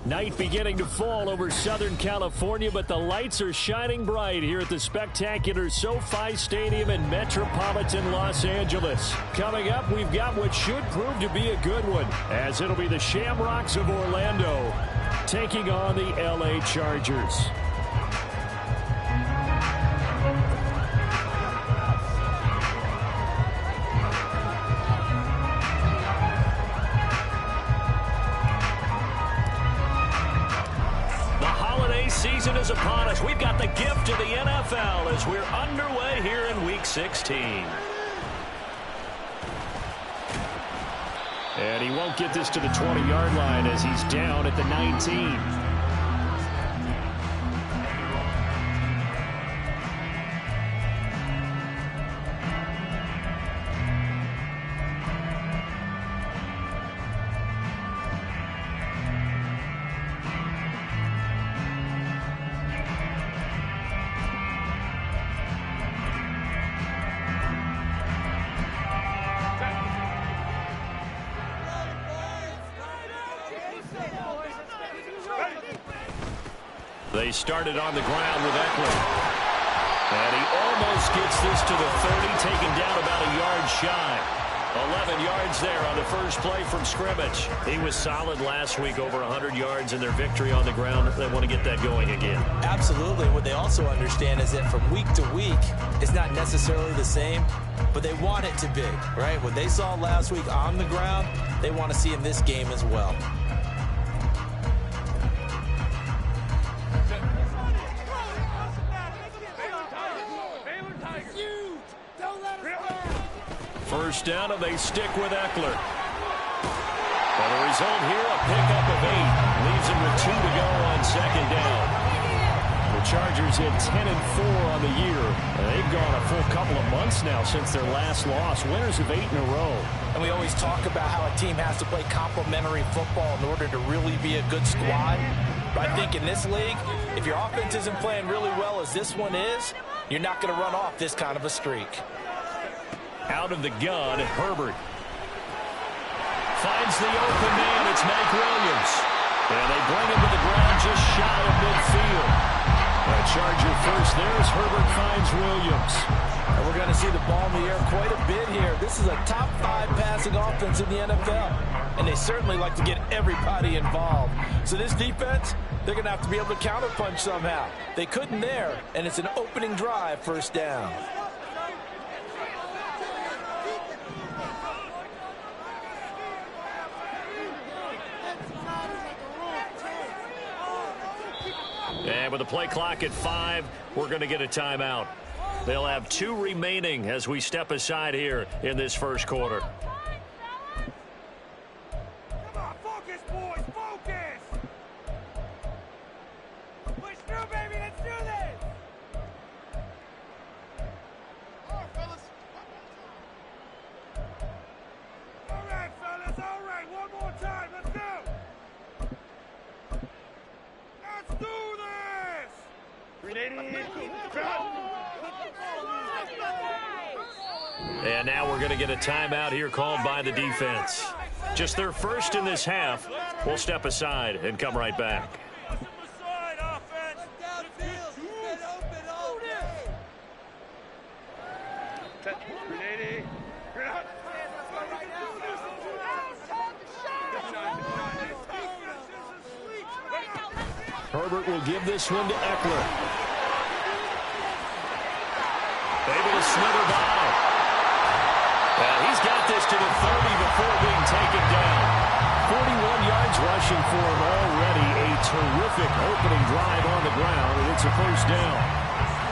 Night beginning to fall over Southern California, but the lights are shining bright here at the spectacular SoFi Stadium in metropolitan Los Angeles. Coming up, we've got what should prove to be a good one, as it'll be the Shamrocks of Orlando taking on the LA Chargers. Season is upon us. We've got the gift of the NFL as we're underway here in Week 16. And he won't get this to the 20-yard line as he's down at the 19. They started on the ground with Eckler. And he almost gets this to the 30, taken down about a yard shy. 11 yards there on the first play from scrimmage. He was solid last week, over 100 yards in their victory on the ground. They want to get that going again. Absolutely. What they also understand is that from week to week, it's not necessarily the same, but they want it to be, right? What they saw last week on the ground, they want to see in this game as well. First down, and they stick with Eckler. And the result here, a pickup of 8. Leaves him with 2 to go on second down. The Chargers hit 10-4 on the year. And they've gone a full couple of months now since their last loss. Winners of 8 in a row. And we always talk about how a team has to play complementary football in order to really be a good squad. But I think in this league, if your offense isn't playing really well as this one is, you're not going to run off this kind of a streak. Out of the gun, Herbert. Finds the open man. It's Mike Williams. And they bring him to the ground just shy of midfield. A Charger first there as Herbert finds Williams. And we're going to see the ball in the air quite a bit here. This is a top 5 passing offense in the NFL. And they certainly like to get everybody involved. So this defense, they're going to have to be able to counterpunch somehow. They couldn't there, and it's an opening drive, first down. And with the play clock at 5, we're going to get a timeout. They'll have 2 remaining as we step aside here in this first quarter. Come on, focus, boys, focus! Push through, baby, let's do this! All right, fellas. All right, fellas, all right. One more time, let's go! Let's do this! 380, And now we're going to get a timeout here called by the defense. Just their first in this half. We'll step aside and come right back. Herbert will give this one to Eckler. Able to slither by. And he's got this to the 30 before being taken down. 41 yards rushing for him already. A terrific opening drive on the ground, and it's a first down.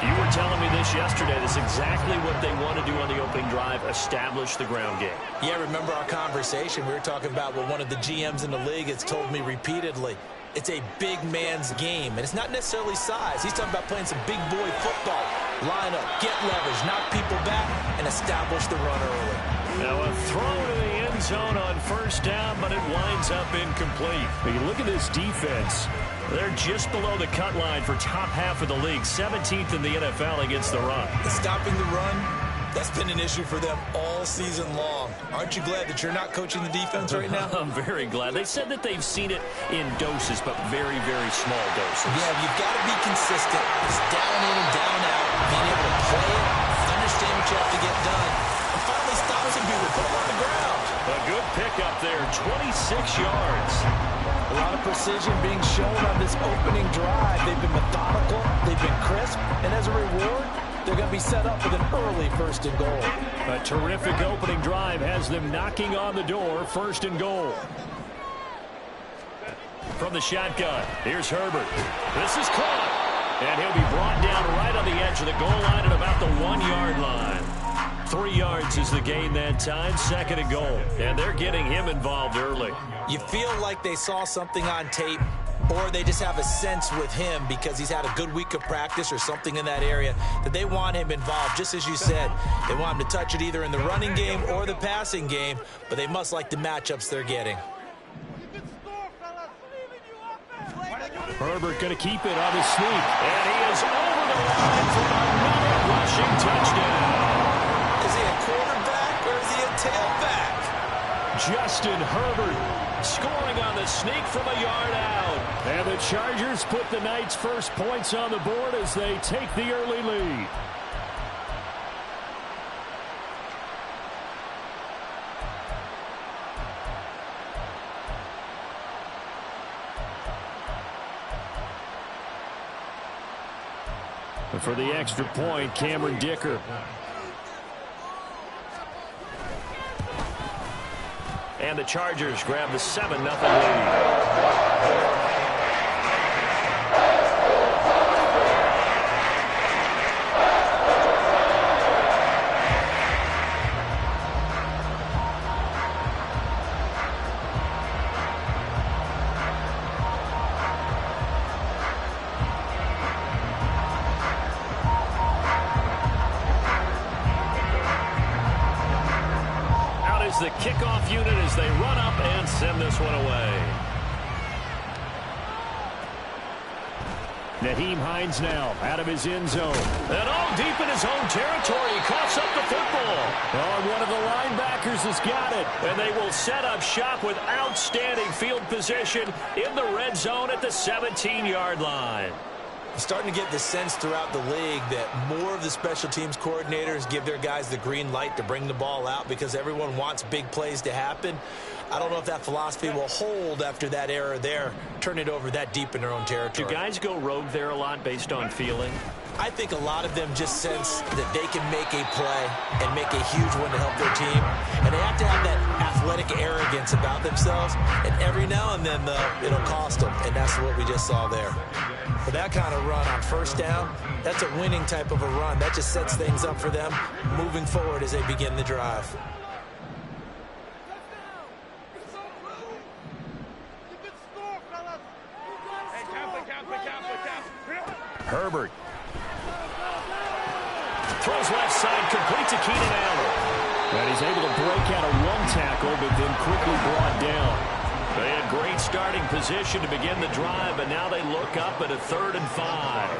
You were telling me this yesterday. That's exactly what they want to do on the opening drive, establish the ground game. Yeah, remember our conversation. We were talking about what one of the GMs in the league has told me repeatedly. It's a big man's game, and it's not necessarily size. He's talking about playing some big boy football. line up, get leverage, knock people back, and establish the run early. Now a throw to the end zone on first down, but it winds up incomplete. When you look at this defense, they're just below the cut line for top half of the league, 17th in the NFL against the run. Stopping the run, that's been an issue for them all season long. Aren't you glad that you're not coaching the defense right now? I'm very glad. They said that they've seen it in doses, but very, very small doses. Yeah, you've got to be consistent. It's down in and down out. Being able to play it, understand what you have to get done, and finally stop some people, put them on the ground. A good pickup there, 26 yards. A lot of precision being shown on this opening drive. They've been methodical, they've been crisp, and as a reward, they're going to be set up with an early first and goal. A terrific opening drive has them knocking on the door, first and goal. From the shotgun, here's Herbert. This is caught, and he'll be brought down right on the edge of the goal line at about the 1-yard line. 3 yards is the gain that time, second and goal. And they're getting him involved early. You feel like they saw something on tape, or they just have a sense with him because he's had a good week of practice or something in that area that they want him involved. Just as you said, they want him to touch it either in the running game or the passing game, but they must like the matchups they're getting. Herbert going to keep it on his sneak. And he is over the line for another rushing touchdown. Is he a quarterback or is he a tailback? Justin Herbert scoring on the sneak from a yard out. And the Chargers put the night's first points on the board as they take the early lead. And for the extra point, Cameron Dicker. And the Chargers grab the 7-0 lead. The kickoff unit as they run up and send this one away. Naheem Hines now out of his end zone. And all deep in his own territory. He coughs up the football. Oh, one of the linebackers has got it. And they will set up shop with outstanding field position in the red zone at the 17-yard line. Starting to get the sense throughout the league that more of the special teams coordinators give their guys the green light to bring the ball out because everyone wants big plays to happen. I don't know if that philosophy will hold after that error there, turn it over that deep in their own territory. Do guys go rogue there a lot based on feeling? I think a lot of them just sense that they can make a play and make a huge one to help their team. And they have to have that athletic arrogance about themselves. And every now and then, though, it'll cost them. And that's what we just saw there. For that kind of run on first down, that's a winning type of a run. That just sets things up for them moving forward as they begin the drive. Herbert. Throws left side, complete to Keenan Allen. And he's able to break out of one tackle, but then quickly brought down. They had great starting position to begin the drive, but now they look up at a 3rd and 5.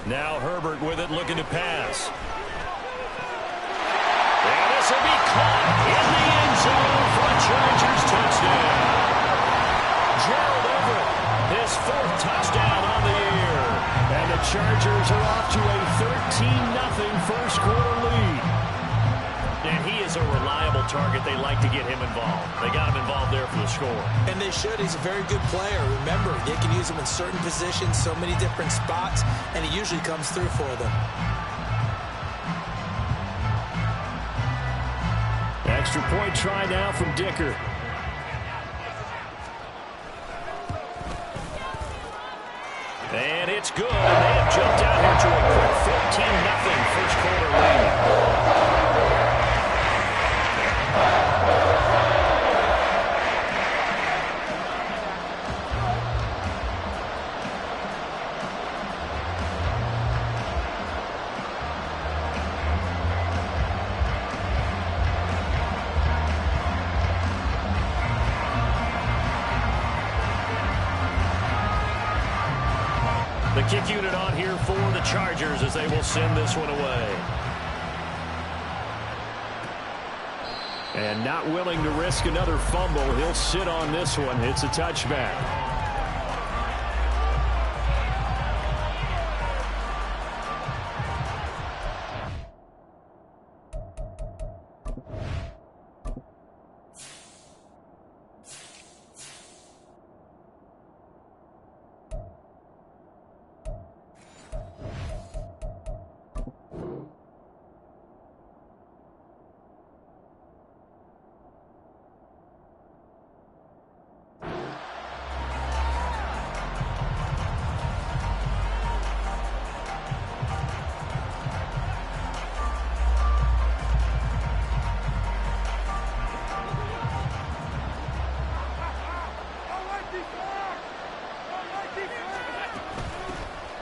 Now Herbert with it, looking to pass. And this will be caught in the end zone for a Chargers touchdown. Gerald Everett, his 4th touchdown on the year. And the Chargers are off to a 13-0 first quarter lead. And he is a reliable target. They like to get him involved. They got him involved there for the score. And they should. He's a very good player. Remember, they can use him in certain positions, so many different spots, and he usually comes through for them. Extra point try now from Dicker. And it's good. And they have jumped out here to a quick 14-0 first quarter lead. kick unit on here for the Chargers as they will send this one away. And not willing to risk another fumble, he'll sit on this one. It's a touchback.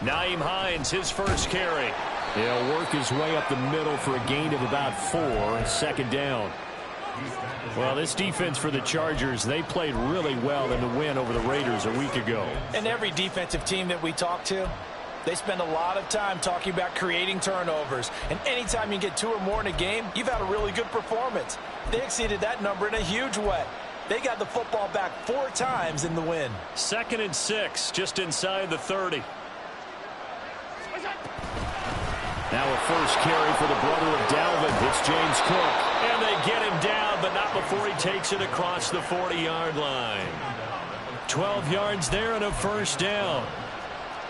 Nyheim Hines, his first carry. He'll work his way up the middle for a gain of about 4, second down. Well, this defense for the Chargers, they played really well in the win over the Raiders a week ago. And every defensive team that we talk to, they spend a lot of time talking about creating turnovers. And anytime you get 2 or more in a game, you've had a really good performance. They exceeded that number in a huge way. They got the football back 4 times in the win. 2nd and 6, just inside the 30. Now a first carry for the brother of Dalvin. It's James Cook. And they get him down, but not before he takes it across the 40-yard line. 12 yards there and a first down.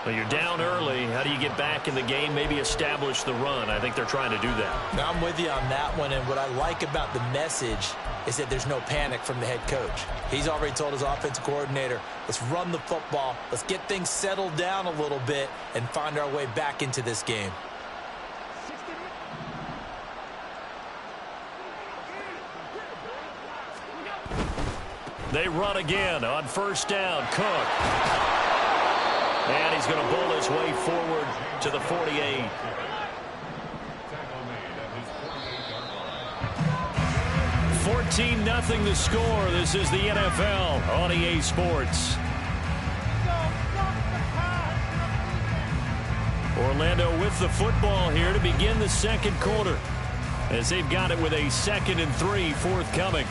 Well, you're down early. How do you get back in the game, maybe establish the run? I think they're trying to do that. Now, I'm with you on that one, and what I like about the message is that there's no panic from the head coach. He's already told his offensive coordinator, let's run the football, let's get things settled down a little bit and find our way back into this game. They run again on first down. Cook. And he's going to bull his way forward to the 48. $14-0 the score. This is the NFL on EA Sports. Orlando with the football here to begin the second quarter, as they've got it with a 2nd and 3 forthcoming.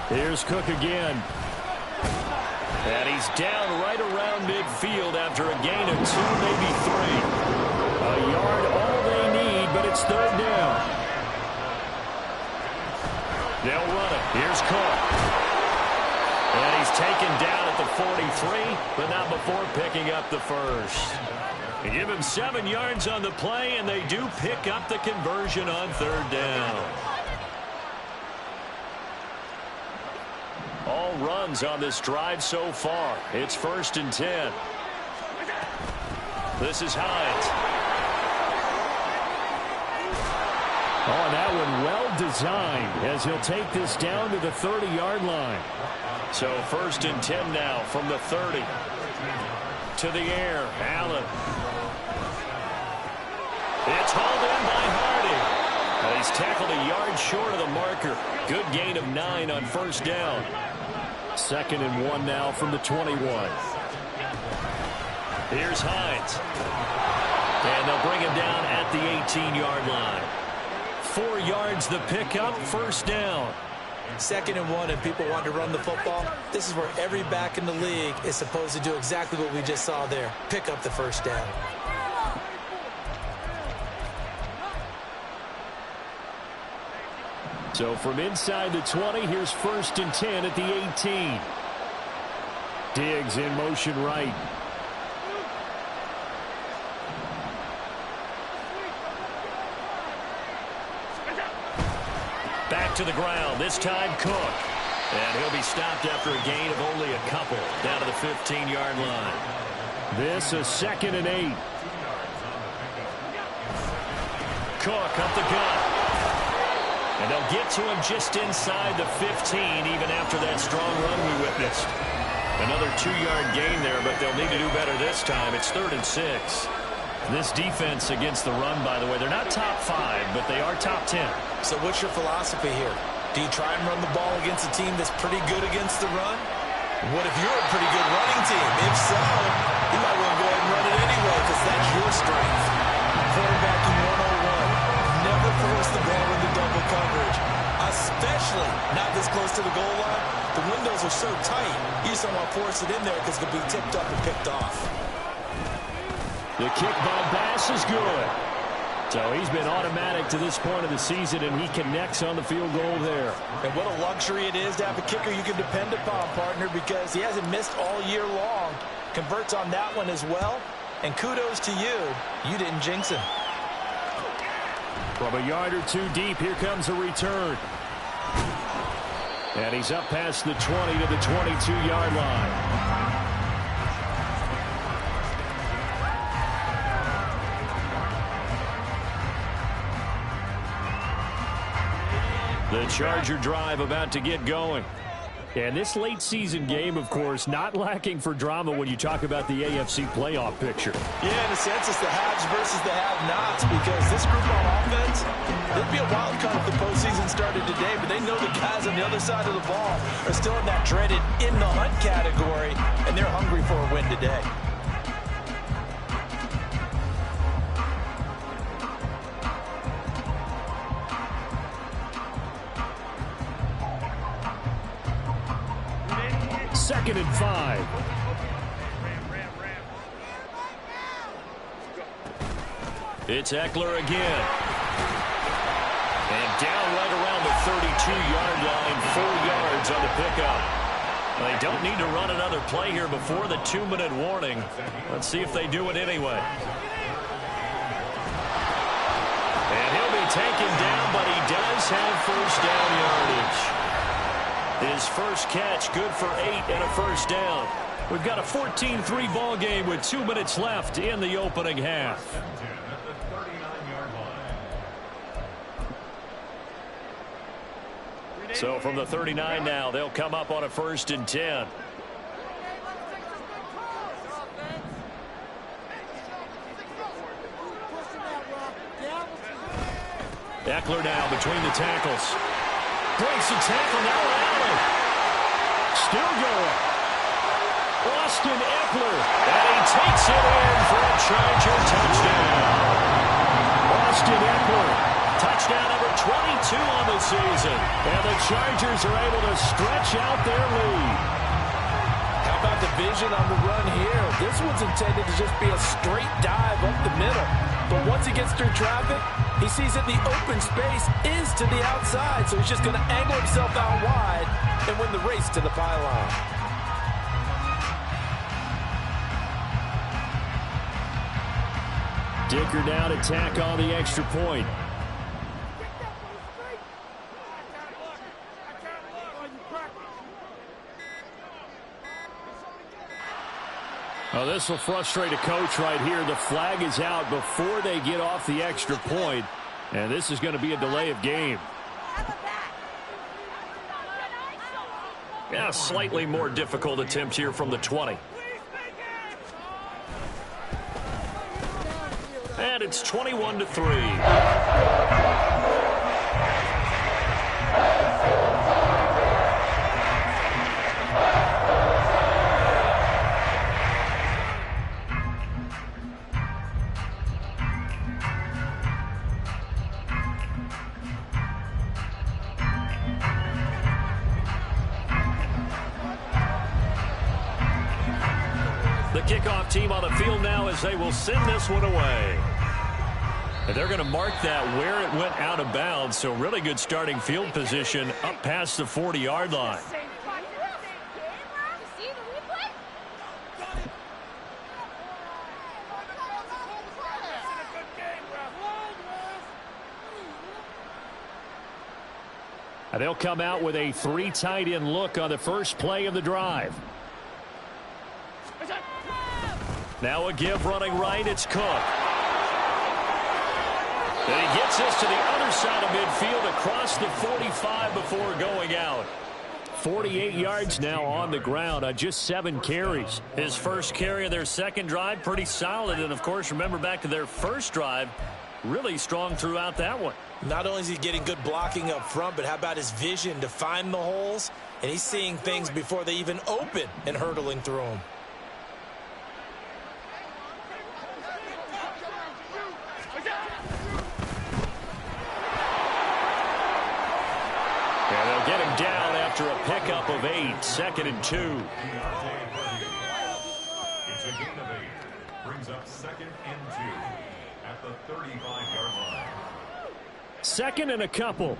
Here's Cook again. And he's down right around midfield after a gain of 2, maybe 3. A yard all they need, but it's 3rd down. They'll run it. Here's Cook. And he's taken down at the 43, but not before picking up the first. They give him 7 yards on the play, and they do pick up the conversion on 3rd down. All runs on this drive so far. It's 1st and 10. This is Hines. Oh, and that one well designed as he'll take this down to the 30-yard line. So 1st and 10 now from the 30. To the air, Allen. It's hauled in by Hardy. And he's tackled a yard short of the marker. Good gain of 9 on 1st down. 2nd and 1 now from the 21. Here's Hines. And they'll bring him down at the 18-yard line. 4 yards the pickup, 1st down. 2nd and 1 and people want to run the football. This is where every back in the league is supposed to do exactly what we just saw there. Pick up the 1st down. So from inside the 20, here's 1st and 10 at the 18. Diggs in motion right. Back to the ground, this time Cook. And he'll be stopped after a gain of only a couple, down to the 15-yard line. This is 2nd and 8. Cook up the gut. And they'll get to him just inside the 15, even after that strong run we witnessed. Another 2-yard gain there, but they'll need to do better this time. It's 3rd and 6. This defense against the run, by the way, they're not top 5, but they are top 10. So what's your philosophy here? Do you try and run the ball against a team that's pretty good against the run? What if you're a pretty good running team? If so, you might want to go ahead and run it anyway because that's your strength. Quarterbacking 101. Never force the ball into double coverage, especially not this close to the goal line. The windows are so tight, you just don't want to force it in there because it could be tipped up and picked off. The kick by Bass is good. So he's been automatic to this point of the season, and he connects on the field goal there. And what a luxury it is to have a kicker you can depend upon, partner, because he hasn't missed all year long. Converts on that one as well. And kudos to you. You didn't jinx him. From a yard or two deep, here comes a return. And he's up past the 20 to the 22-yard line. The Charger drive about to get going. And this late season game, of course, not lacking for drama when you talk about the AFC playoff picture. Yeah, in a sense, it's the haves versus the have-nots, because this group on offense, it'd be a wild card if the postseason started today, but they know the guys on the other side of the ball are still in that dreaded in-the-hunt category, and they're hungry for a win today. Second and 5. It's Eckler again. And down right around the 32-yard line, 4 yards on the pickup. They don't need to run another play here before the 2-minute warning. Let's see if they do it anyway. And he'll be taken down, but he does have first down yardage. His first catch, good for 8 and a first down. We've got a 14-3 ball game with 2 minutes left in the opening half. So from the 39 now, they'll come up on a 1st and 10. Eckler now between the tackles. Breaks a tackle, now Allen. Still going. Austin Eckler. And he takes it in for a Charger touchdown. Austin Eckler. Touchdown number 22 on the season. And the Chargers are able to stretch out their lead. How about the vision on the run here? This one's intended to just be a straight dive up the middle. But once he gets through traffic, he sees that the open space is to the outside, so he's just going to angle himself out wide and win the race to the pylon. Dicker down to tack on the extra point. Oh, this will frustrate a coach right here. The flag is out before they get off the extra point, and this is going to be a delay of game. Yeah, slightly more difficult attempt here from the 20. And it's 21-3. The kickoff team on the field now as they will send this one away. And they're going to mark that where it went out of bounds, so really good starting field position up past the 40-yard line. And they'll come out with a 3 tight end look on the first play of the drive. Now a give running right, it's Cook. And he gets this to the other side of midfield across the 45 before going out. 48 yards now on the ground on just 7 carries. His first carry of their second drive, pretty solid. And, of course, remember back to their first drive, really strong throughout that one. Not only is he getting good blocking up front, but how about his vision to find the holes? And he's seeing things before they even open and hurdling through them. And they'll get him down after a pickup of 8, 2nd and 2. It's a gain of 8. Brings up 2nd and 2 at the 35-yard line. 2nd and a couple.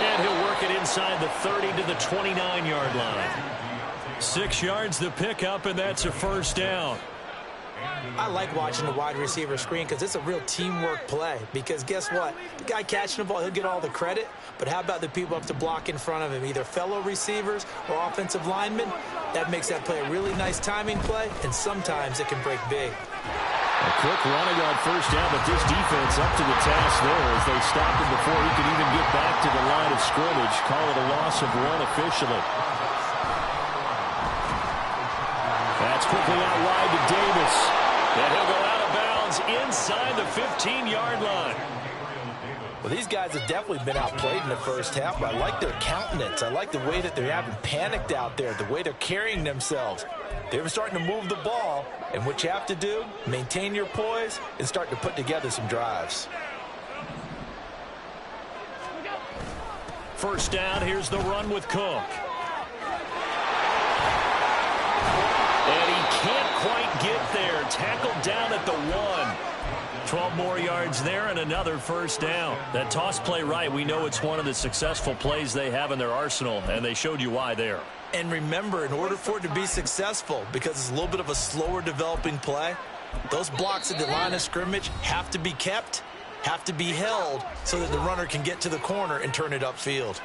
And he'll work it inside the 30 to the 29-yard line. 6 yards the pickup, and that's a first down. I like watching the wide receiver screen because it's a real teamwork play. Because guess what? The guy catching the ball, he'll get all the credit. But how about the people up to block in front of him, either fellow receivers or offensive linemen? That makes that play a really nice timing play, and sometimes it can break big. A quick running on first down, but this defense up to the task there as they stopped him before he could even get back to the line of scrimmage. Call it a loss of 1 officially. That's quickly out wide to Davis. And he'll go out of bounds inside the 15-yard line. Well, these guys have definitely been outplayed in the first half, but I like their countenance. I like the way that they haven't panicked out there, the way they're carrying themselves. They're starting to move the ball, and what you have to do, maintain your poise and start to put together some drives. First down, here's the run with Cook. And he can't quite get there. Tackled down at the 1. 12 more yards there and another first down. That toss play right, we know it's one of the successful plays they have in their arsenal, and they showed you why there. And remember, in order for it to be successful, because it's a little bit of a slower developing play, those blocks at the line of scrimmage have to be kept, have to be held, so that the runner can get to the corner and turn it upfield.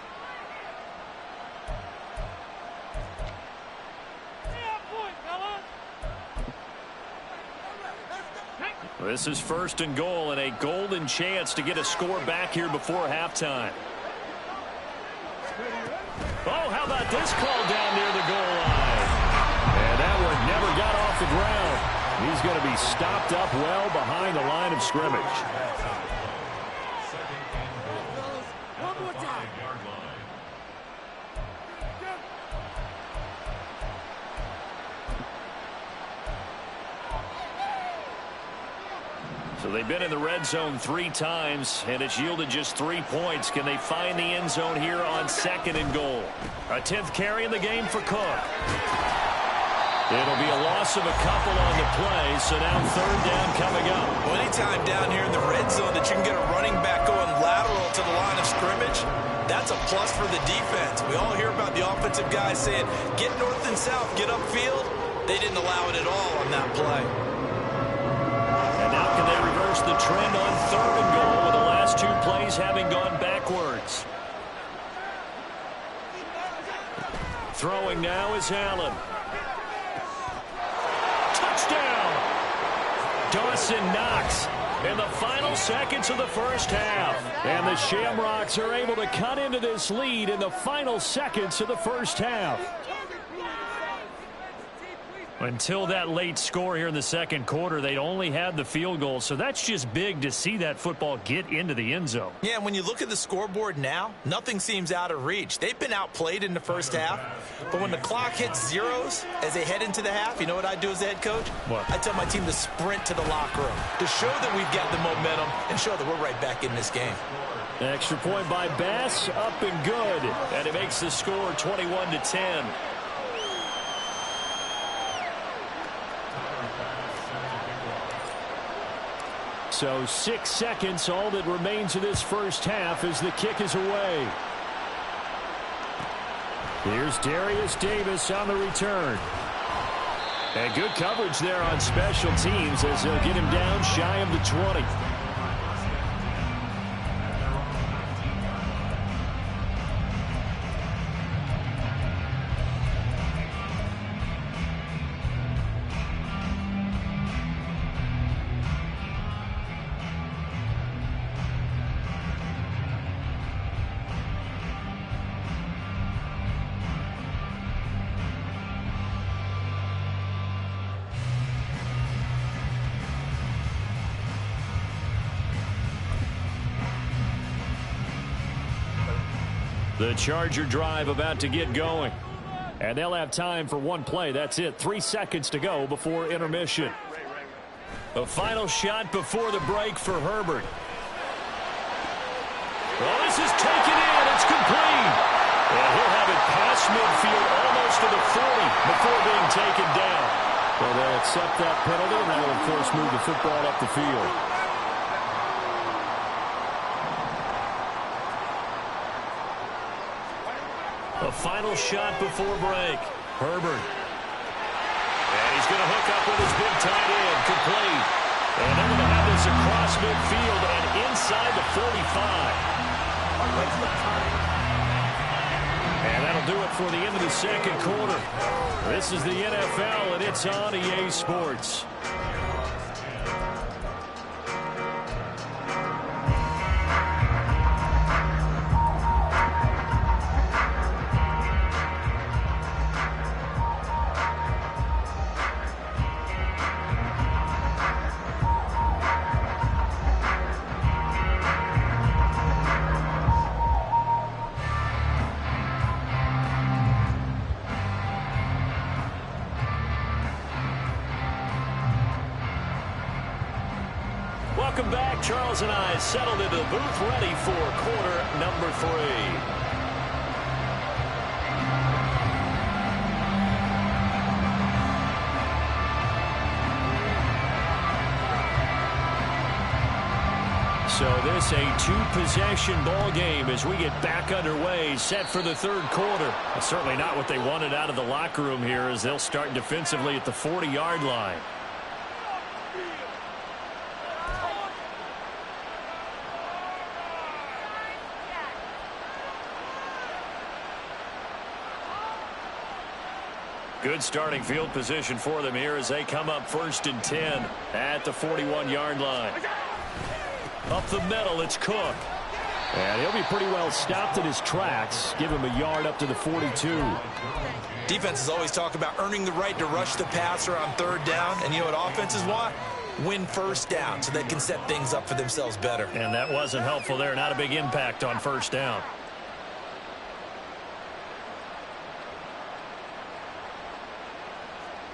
This is 1st and goal and a golden chance to get a score back here before halftime. Oh, how about this call down near the goal line? And that one never got off the ground. He's going to be stopped up well behind the line of scrimmage. One more time. So they've been in the red zone 3 times, and it's yielded just 3 points. Can they find the end zone here on 2nd and goal? A 10th carry in the game for Cook. It'll be a loss of a couple on the play, so now 3rd down coming up. Well, anytime down here in the red zone that you can get a running back going lateral to the line of scrimmage, that's a plus for the defense. We all hear about the offensive guys saying, get north and south, get upfield. They didn't allow it at all on that play. And now can they reverse the trend on 3rd and goal with the last 2 plays having gone backwards? Throwing now is Allen. Touchdown! Dawson Knox in the final seconds of the first half. And the Shamrocks are able to cut into this lead in the final seconds of the first half. Until that late score here in the second quarter, they only had the field goal. So that's just big to see that football get into the end zone. Yeah, when you look at the scoreboard now, nothing seems out of reach. They've been outplayed in the first half. But when the clock hits zeros as they head into the half, you know what I do as the head coach? What? I tell my team to sprint to the locker room to show that we've got the momentum and show that we're right back in this game. Extra point by Bass, up and good. And it makes the score 21-10. So 6 seconds, all that remains of this first half as the kick is away. Here's Darius Davis on the return. And good coverage there on special teams as they'll get him down shy of the 20. The Charger drive about to get going. And they'll have time for one play. That's it. 3 seconds to go before intermission. The final shot before the break for Herbert. Well, this is taken in. It's complete. And he'll have it past midfield almost to the 40 before being taken down. Well, they'll accept that penalty, and that will, of course, move the football up the field. A final shot before break. Herbert. And he's going to hook up with his big tight end. Complete. And they're going to have this across midfield and inside the 45. And that'll do it for the end of the second quarter. This is the NFL, and it's on EA Sports. Welcome back. Charles and I settled into the booth ready for quarter number 3. So this a 2-possession ball game as we get back underway, set for the third quarter. Certainly not what they wanted out of the locker room here as they'll start defensively at the 40-yard line. Good starting field position for them here as they come up 1st and 10 at the 41-yard line. Up the middle, it's Cook. And he'll be pretty well stopped in his tracks. Give him a yard up to the 42. Defenses always talk about earning the right to rush the passer on 3rd down. And you know what offenses want? Win 1st down so they can set things up for themselves better. And that wasn't helpful there. Not a big impact on 1st down.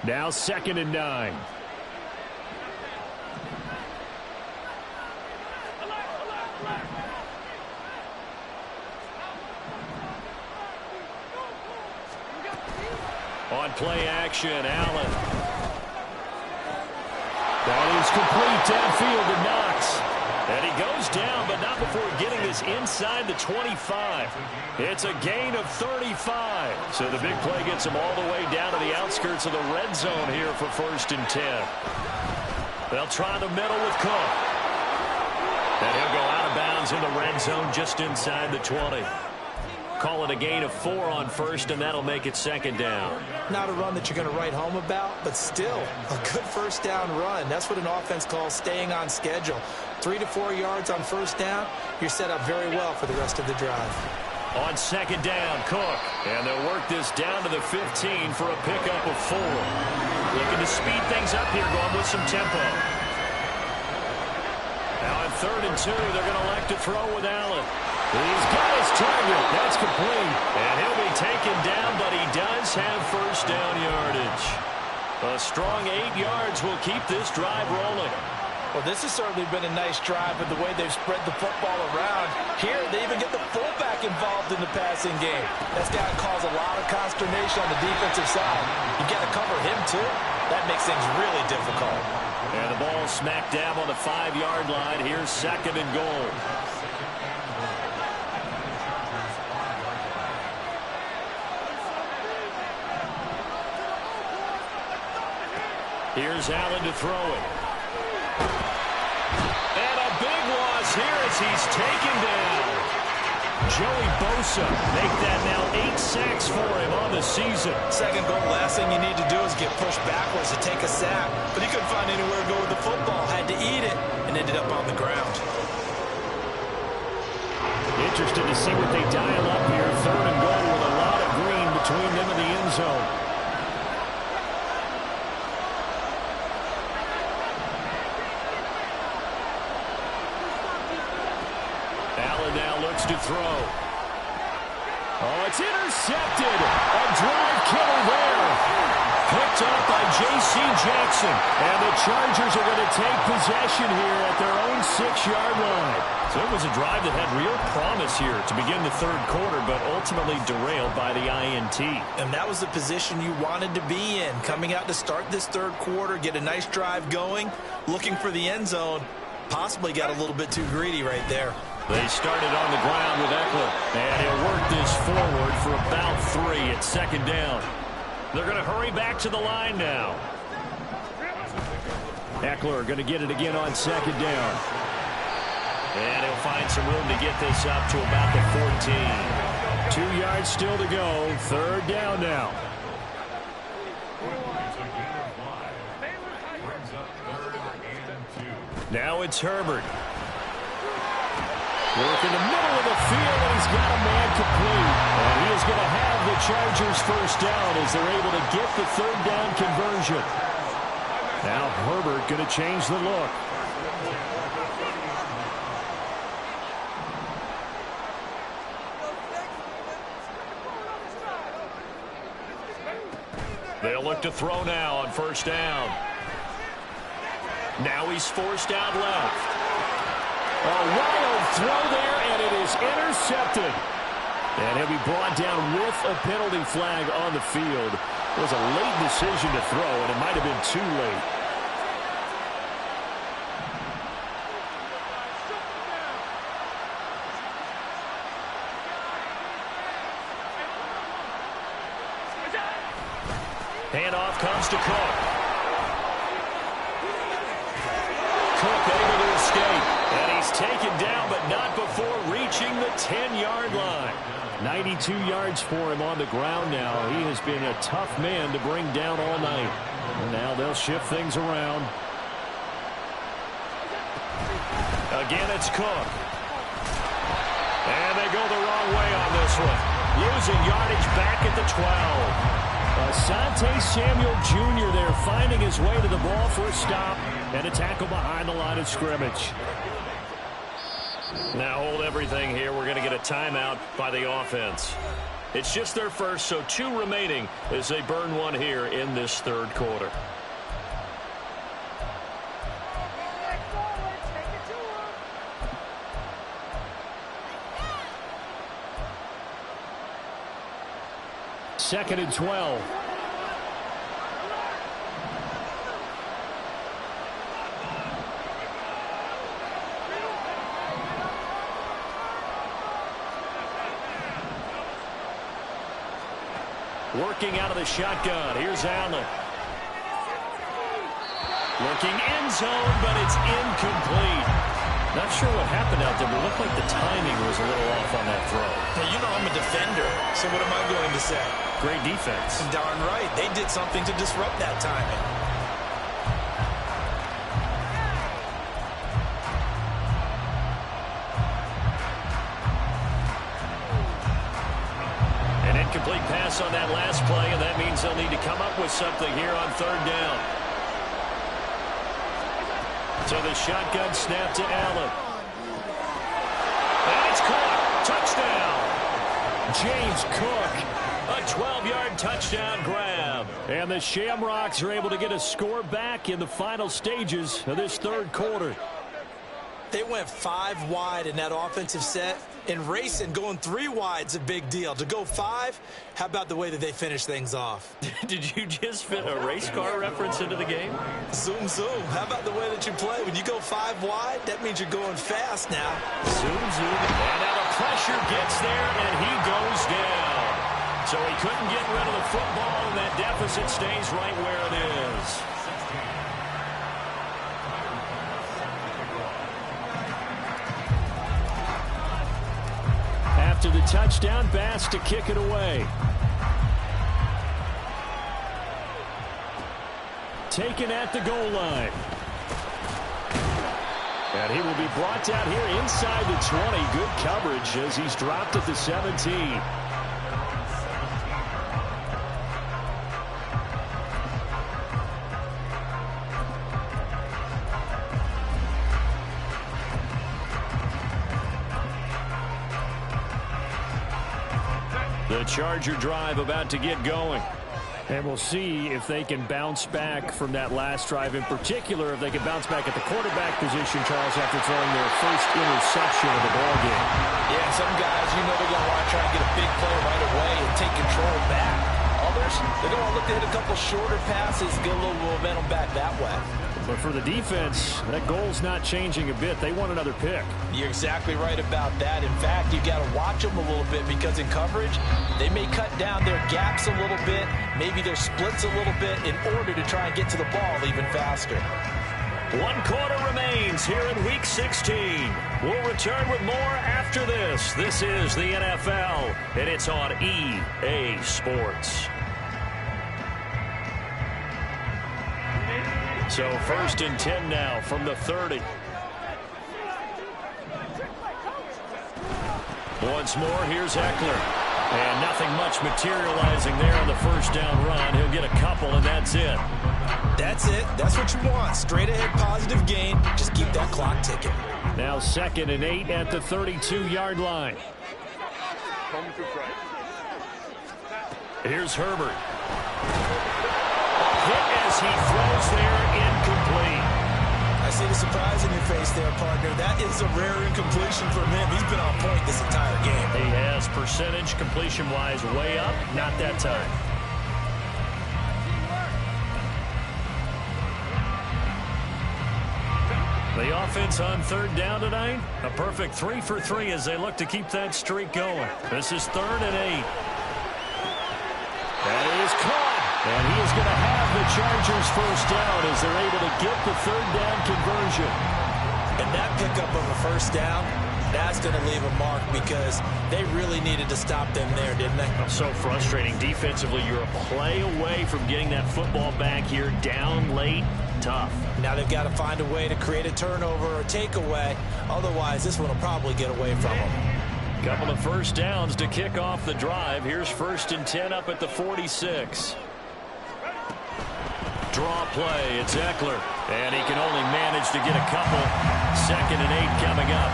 Now 2nd and 9. On play action, Allen. That is complete downfield to Knox. And he goes down, but not before getting this inside the 25. It's a gain of 35. So the big play gets him all the way down to the outskirts of the red zone here for 1st and 10. They'll try the middle with Cook. And he'll go out of bounds in the red zone just inside the 20. Call it a gain of 4 on 1st, and that'll make it 2nd down. Not a run that you're going to write home about, but still a good 1st down run. That's what an offense calls staying on schedule. 3 to 4 yards on 1st down, you're set up very well for the rest of the drive. On 2nd down, Cook. And they'll work this down to the 15 for a pickup of 4. Looking to speed things up here, going with some tempo. Now on 3rd and 2, they're going to elect to throw with Allen. He's got his target. That's complete. And he'll be taken down, but he does have 1st down yardage. A strong 8 yards will keep this drive rolling. Well, this has certainly been a nice drive with the way they've spread the football around. Here, they even get the fullback involved in the passing game. That's got to cause a lot of consternation on the defensive side. You got to cover him, too. That makes things really difficult. And the ball smack dab on the 5-yard line. Here's 2nd and goal. Here's Allen to throw it. And a big loss here as he's taken down. Joey Bosa make that now 8 sacks for him on the season. 2nd goal, last thing you need to do is get pushed backwards to take a sack. But he couldn't find anywhere to go with the football. Had to eat it and ended up on the ground. Interested to see what they dial up here. 3rd and goal with a lot of green between them and the end zone. Allen now looks to throw. Oh, it's intercepted. A drive killer there. Picked up by J.C. Jackson. And the Chargers are going to take possession here at their own 6-yard line. So it was a drive that had real promise here to begin the third quarter, but ultimately derailed by the INT. And that was the position you wanted to be in. Coming out to start this third quarter, get a nice drive going, looking for the end zone. Possibly got a little bit too greedy right there. They started on the ground with Eckler, and he'll work this forward for about 3 at second down. They're going to hurry back to the line now. Eckler going to get it again on second down. And he'll find some room to get this up to about the 14. 2 yards still to go. Third down now. Now it's Herbert. Work in the middle of the field, and he's got a man complete. And he is going to have the Chargers first down as they're able to get the third down conversion. Now Herbert going to change the look. They'll look to throw now on first down. Now he's forced out left. A wild throw there, and it is intercepted. And he'll be brought down with a penalty flag on the field. It was a late decision to throw, and it might have been too late. Handoff comes to Cook. Cook able to escape. And he's taken down, but not before reaching the 10-yard line. 92 yards for him on the ground now. He has been a tough man to bring down all night. And now they'll shift things around. Again, it's Cook. And they go the wrong way on this one. Losing yardage back at the 12. Asante Samuel Jr. there finding his way to the ball for a stop and a tackle behind the line of scrimmage. Now hold everything here. We're going to get a timeout by the offense. It's just their first, so 2 remaining as they burn one here in this third quarter. Second and 12. Working out of the shotgun. Here's Allen. Looking end zone, but it's incomplete. Not sure what happened out there, but it looked like the timing was a little off on that throw. Now, you know I'm a defender, so what am I going to say? Great defense. Darn right. They did something to disrupt that timing. An incomplete pass on that last play, and that means they'll need to come up with something here on third down. So the shotgun snap to Allen. And it's caught. Touchdown. James Cook. A 12-yard touchdown grab. And the Shamrocks are able to get a score back in the final stages of this third quarter. They went 5 wide in that offensive set. And racing, going 3 wide's a big deal. To go 5, how about the way that they finish things off? Did you just fit a race car reference into the game? Zoom, zoom. How about the way that you play? When you go 5 wide, that means you're going fast now. Zoom, zoom. And now the pressure gets there, and he goes down. So he couldn't get rid of the football, and that deficit stays right where it is. After the touchdown, Bass to kick it away. Taken at the goal line. And he will be brought down here inside the 20. Good coverage as he's dropped at the 17. The Charger drive about to get going. And we'll see if they can bounce back from that last drive. In particular, if they can bounce back at the quarterback position, Charles, after throwing their first interception of the ball game. Yeah, some guys, they're going to want to try and get a big play right away and take control back. Others, they're going to look to hit a couple shorter passes, get a little momentum back that way. But for the defense, that goal's not changing a bit. They want another pick. You're exactly right about that. In fact, you've got to watch them a little bit because in coverage, they may cut down their gaps a little bit, maybe their splits a little bit in order to try and get to the ball even faster. 1 quarter remains here in Week 16. We'll return with more after this. This is the NFL, and it's on EA Sports. So 1st and 10 now from the 30. Once more, here's Eckler. And nothing much materializing there on the first down run. He'll get a couple, and that's it. That's it. That's what you want. Straight ahead positive gain. Just keep that clock ticking. Now 2nd and 8 at the 32-yard line. Here's Herbert. Hit as he throws there, incomplete. I see the surprise in your face there, partner. That is a rare incompletion from him. He's been on point this entire game. He has percentage completion-wise way up, not that time. The offense on 3rd down tonight, a perfect 3 for 3 as they look to keep that streak going. This is 3rd and 8. That is caught. And he is going to have the Chargers first down as they're able to get the 3rd down conversion. And that pickup of a first down, that's going to leave a mark because they really needed to stop them there, didn't they? So frustrating. Defensively, you're a play away from getting that football back here down late. Tough. Now they've got to find a way to create a turnover or takeaway. Otherwise, this one will probably get away from them. Couple of first downs to kick off the drive. Here's 1st and 10 up at the 46. Draw play. It's Eckler. And he can only manage to get a couple. 2nd and 8 coming up.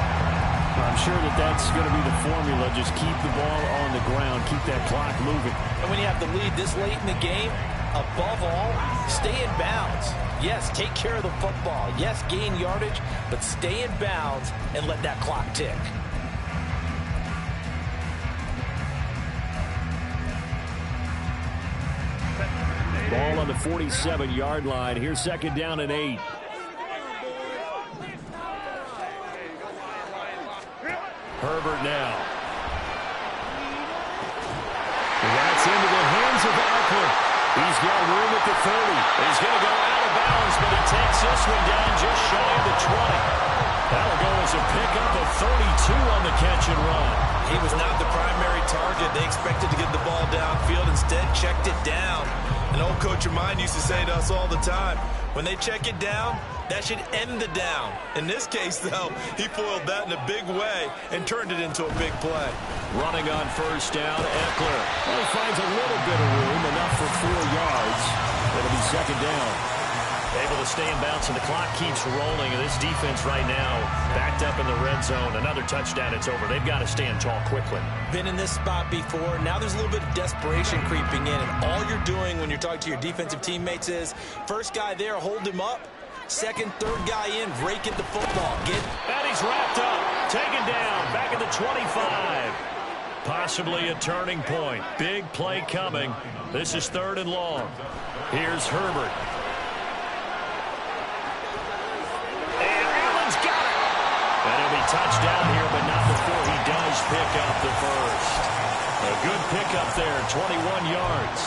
I'm sure that's going to be the formula. Just keep the ball on the ground. Keep that clock moving. And when you have the lead this late in the game, above all, stay in bounds. Yes, take care of the football. Yes, gain yardage, but stay in bounds and let that clock tick. Ball on the 47-yard line. Here's 2nd down and 8. Herbert now. And that's into the hands of Eckler. He's got room at the 30. He's going to go out of bounds, but he takes this one down just shy of the 20. That'll go as a pickup of 32 on the catch and run. He was not the primary target. They expected to get the ball downfield. Instead, checked it down. An old coach of mine used to say to us all the time, when they check it down, that should end the down. In this case, though, he foiled that in a big way and turned it into a big play. Running on first down, Eckler. Well, he finds a little bit of room, enough for 4 yards. It'll be 2nd down. Able to stay in bounds, and the clock keeps rolling. And this defense right now backed up in the red zone. Another touchdown, it's over. They've got to stand tall quickly. Been in this spot before. Now there's a little bit of desperation creeping in. And all you're doing when you're talking to your defensive teammates is, first guy there, hold him up. Second, third guy in, rake at the football. And he's wrapped up, taken down, back at the 25. Possibly a turning point. Big play coming. This is 3rd and long. Here's Herbert. And Allen's got it. And he'll be touched down here, but not before he does pick up the first. A good pickup there, 21 yards.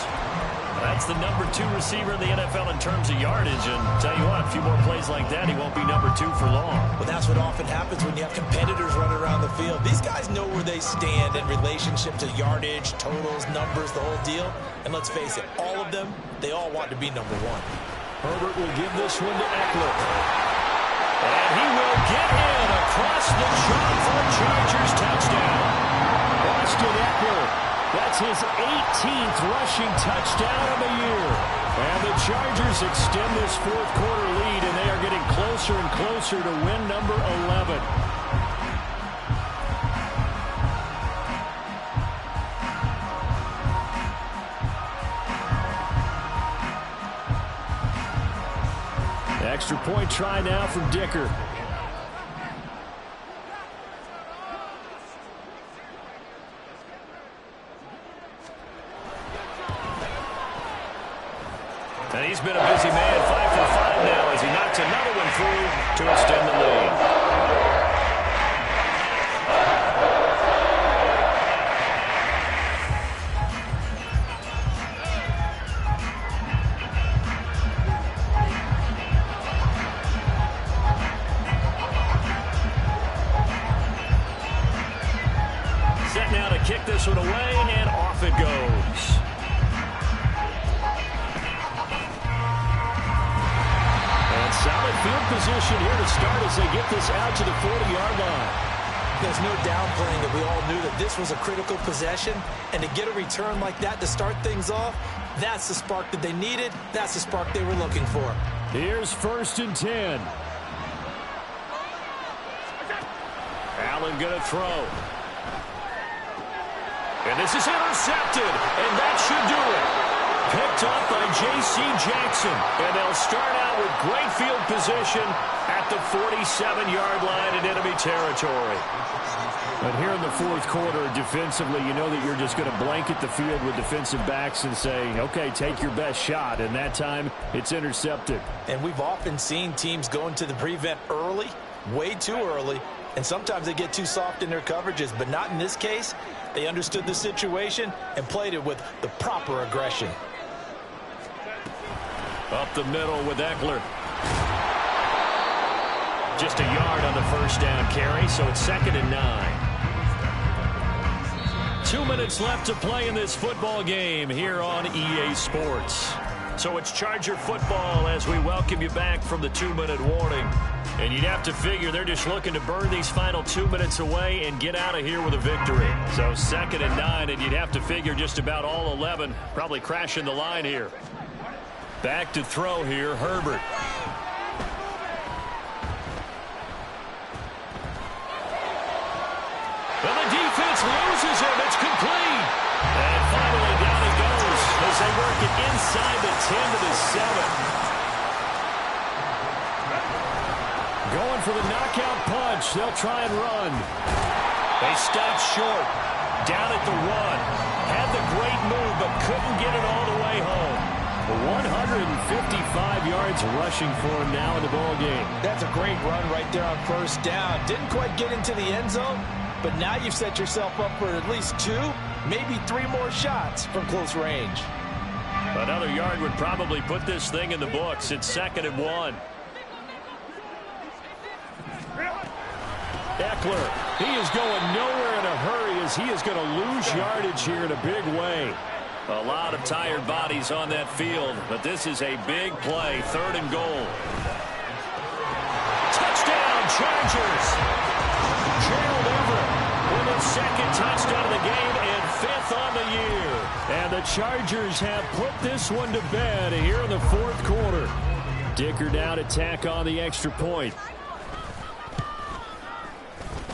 That's the number 2 receiver in the NFL in terms of yardage. And tell you what, a few more plays like that, he won't be number 2 for long. Well, that's what often happens when you have competitors running around the field. These guys know where they stand in relationship to yardage, totals, numbers, the whole deal. And let's face it, all of them, they all want to be number 1. Herbert will give this one to Eckler. And he will get in across the chalk for a Chargers touchdown. Austin Eckler. That's his 18th rushing touchdown of the year. And the Chargers extend this 4th quarter lead, and they are getting closer and closer to win number 11. Extra point try now from Dicker. And he's been a busy man, 5 for 5 now as he knocks another one through to extend the lead. Set now to kick this one away, and off it goes. Solid field position here to start as they get this out to the 40-yard line. There's no downplaying that we all knew that this was a critical possession, and to get a return like that to start things off, that's the spark that they needed. That's the spark they were looking for. Here's 1st and 10. Allen going to throw. And this is intercepted, and that should do it. Picked up by J.C. Jackson. And they'll start out with great field position at the 47-yard line in enemy territory. But here in the 4th quarter, defensively, you know that you're just going to blanket the field with defensive backs and say, okay, take your best shot. And that time, it's intercepted. And we've often seen teams go into the prevent early, way too early, and sometimes they get too soft in their coverages. But not in this case. They understood the situation and played it with the proper aggression. Up the middle with Eckler. Just a yard on the first down carry, so it's 2nd and 9. 2 minutes left to play in this football game here on EA Sports. So it's Charger football as we welcome you back from the 2-minute warning. And you'd have to figure they're just looking to burn these final 2 minutes away and get out of here with a victory. So 2nd and 9, and you'd have to figure just about all 11 probably crashing the line here. Back to throw here, Herbert. And the defense loses him. It's complete. And finally down he goes as they work it inside the 10 to the 7. Going for the knockout punch. They'll try and run. They stop short. Down at the 1. Had the great move, but couldn't get it all the way home. 155 yards rushing for him now in the ball game. That's a great run right there on 1st down. Didn't quite get into the end zone, but now you've set yourself up for at least 2, maybe 3 more shots from close range. Another yard would probably put this thing in the books. It's 2nd and 1. Eckler, he is going nowhere in a hurry as he is going to lose yardage here in a big way. A lot of tired bodies on that field, but this is a big play. 3rd and goal. Touchdown, Chargers. Gerald Everett with his 2nd touchdown of the game and 5th on the year. And the Chargers have put this one to bed here in the 4th quarter. Dicker down to tack on the extra point.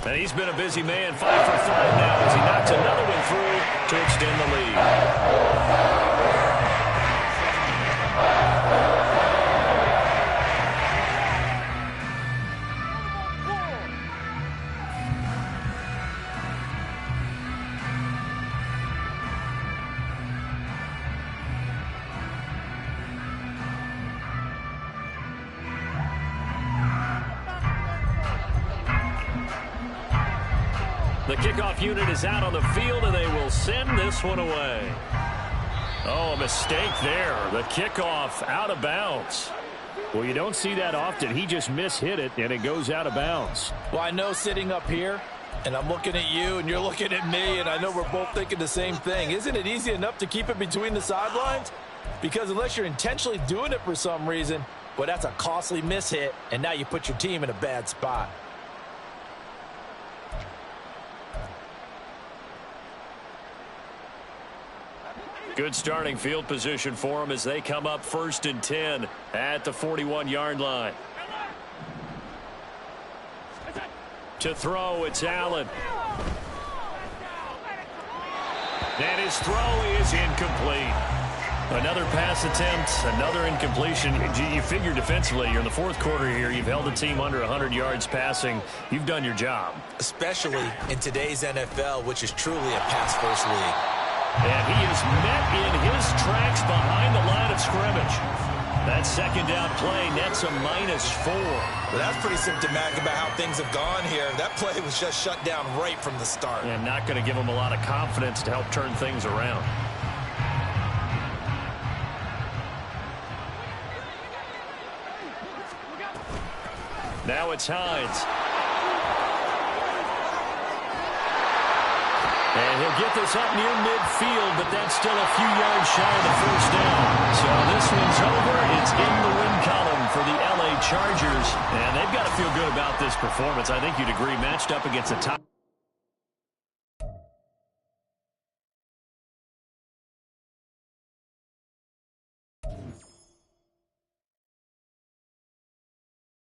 And he's been a busy man, 5 for 5 now as he knocks another one through to extend the lead. The kickoff unit is out on the field, and they will send this one away. Oh, a mistake there. The kickoff out of bounds. Well, you don't see that often. He just mishit it, and it goes out of bounds. Well, I know sitting up here, and I'm looking at you, and you're looking at me, and I know we're both thinking the same thing. Isn't it easy enough to keep it between the sidelines? Because unless you're intentionally doing it for some reason, well, that's a costly mishit, and now you put your team in a bad spot. Good starting field position for them as they come up 1st and 10 at the 41-yard line. To throw, it's Allen. And his throw is incomplete. Another pass attempt, another incompletion. You figure defensively, you're in the fourth quarter here. You've held the team under 100 yards passing. You've done your job. Especially in today's NFL, which is truly a pass-first league. And he is met in his tracks behind the line of scrimmage. That second down play nets a -4. Well, that's pretty symptomatic about how things have gone here. That play was just shut down right from the start. And not going to give him a lot of confidence to help turn things around. Now it's Hines. And he'll get this up near midfield, but that's still a few yards shy of the first down. So this one's over. It's in the win column for the LA Chargers. And they've got to feel good about this performance. I think you'd agree, matched up against the top.